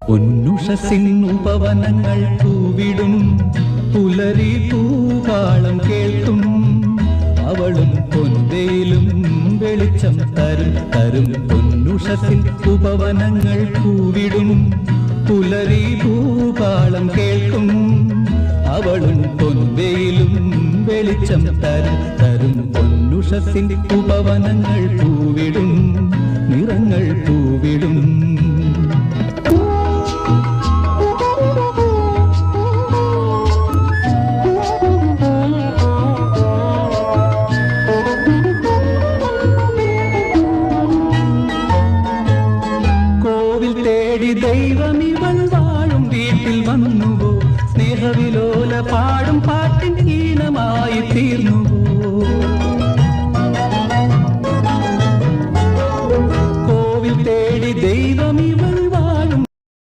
പൊന്നുഷസിൻ ഉപവനങ്ങൾ പൂവിടും, പുലരി പൂകാളം കേൾക്കും. അവളും പൊൻവേലും വെളിച്ചം തരും. പൊന്നുഷസിൻ ഉപവനങ്ങൾ പൂവിടും, പുലരി പൂകാളം കേൾക്കും. അവളും പൊൻവേലും വെളിച്ചം തരും. പൊന്നുഷസിൻ ഉപവനങ്ങൾ പൂവിടും, നിറങ്ങൾ പൂവിടും. കോവിൽ തേടി ദൈവമിവൾ